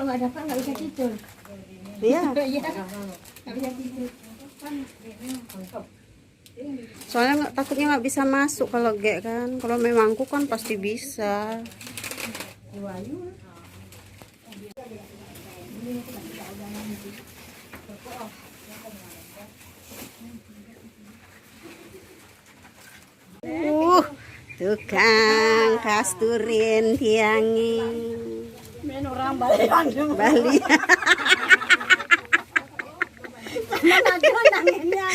kalau nggak dapat nggak bisa tidur. Iya. Iya. Nggak bisa tidur. Soalnya takutnya nggak bisa masuk kalau gek kan. Kalau memangku kan pasti bisa. Tukang kasturin tiangi. Men orang Bali. Bali. Mana ada nangennya.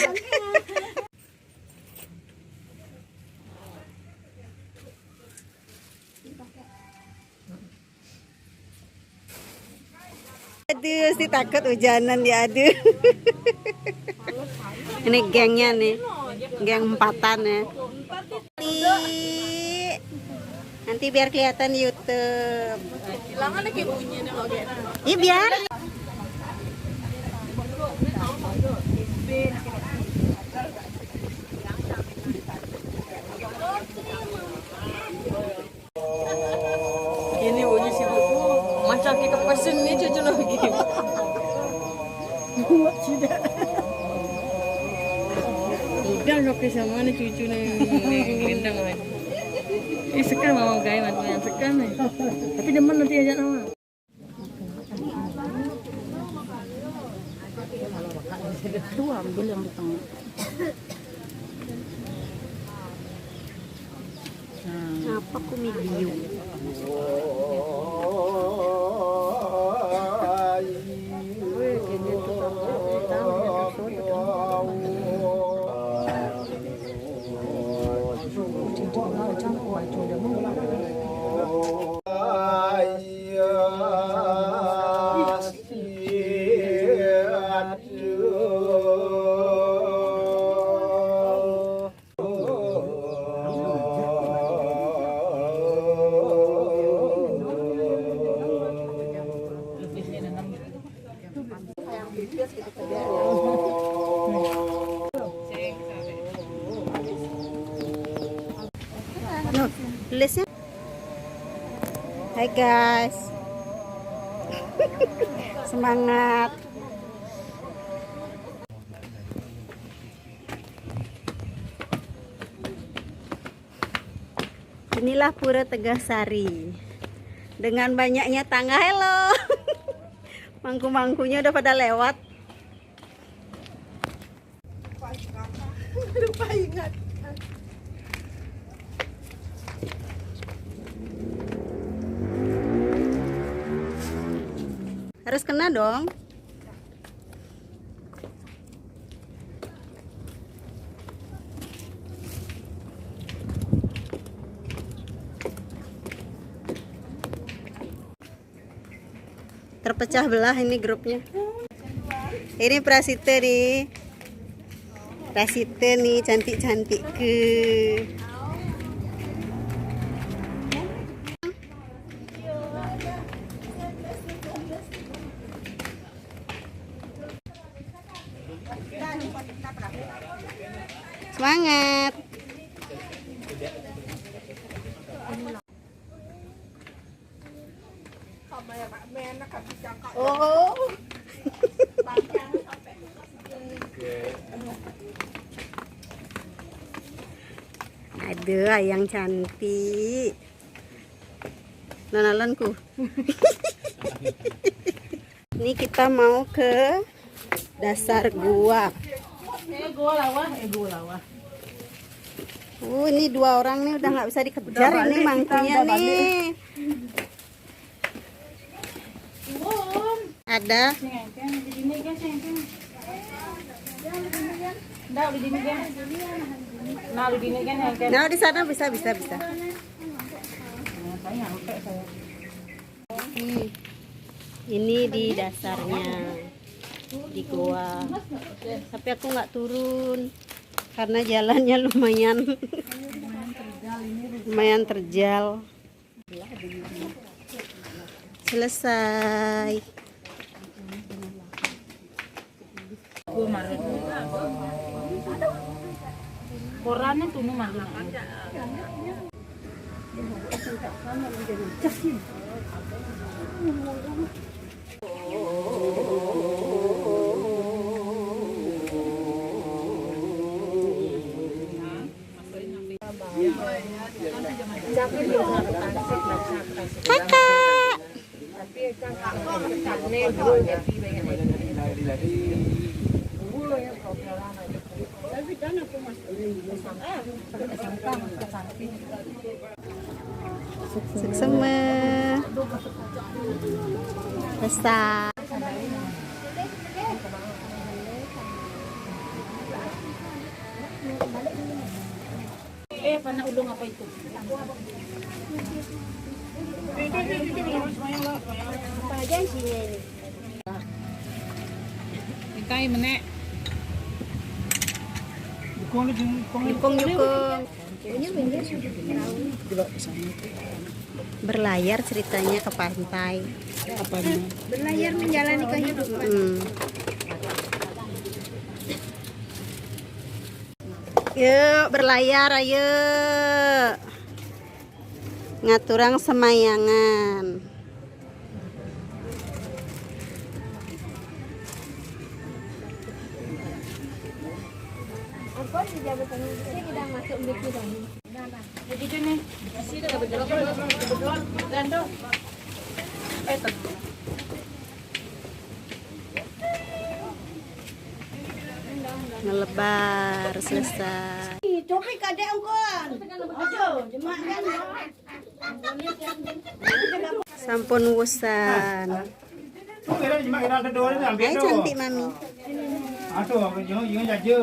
Aduh, si takut hujanan ya, aduh. Ini gengnya nih, geng empatan ya. Nanti biar kelihatan YouTube. Silangan kayak bunyi nih loh kayak. Iya biar. Ini bunyi si buku macam kita pesen ni cucu lagi. Buat sudah. Udah sampai sama ni cucu ni gendang lagi. Sekarang mau gaya macam yang sekarang ni. Tapi demen nanti ajak nama. Itu ambil yang di tengah. Apa aku medium? Tulisnya. Hai guys. Semangat. Inilah Pura Tegasari. Dengan banyaknya tangga. Hello. Mangku-mangkunya udah pada lewat. Lupa ingat. Harus kena dong. Terpecah belah ini grupnya. Ini Prasite nih. Prasite nih cantik-cantik ke. Semangat. Oh. Aduh, ayang cantik. Nanalanku. Ini kita mau ke dasar gua. Ini 2 orang nih udah nggak bisa dikejar ini mangkunya nih. Ada. Nah, di sana bisa. Ini di dasarnya di goa. Tapi aku nggak turun karena jalannya lumayan terjal. Selesai. Korannya tuh malu. Seksema. Besar. Panah ulung apa itu? Apa aja isinya ini? Ikai menek. Nyukung. Berlayar ceritanya ke pantai. Berlayar menjalani kehidupan. Yuk berlayar ayo. Ngaturang semayangan. Apa di jabatan ini kita masuk mic kita. Begitu nih. Sini enggak betul. Dando. Ngelebar selesai. Topik kadek ungkon. Aduh, jemaah kan. Sampun wusan. Hai cantik mami. Aduh, jangan jaje.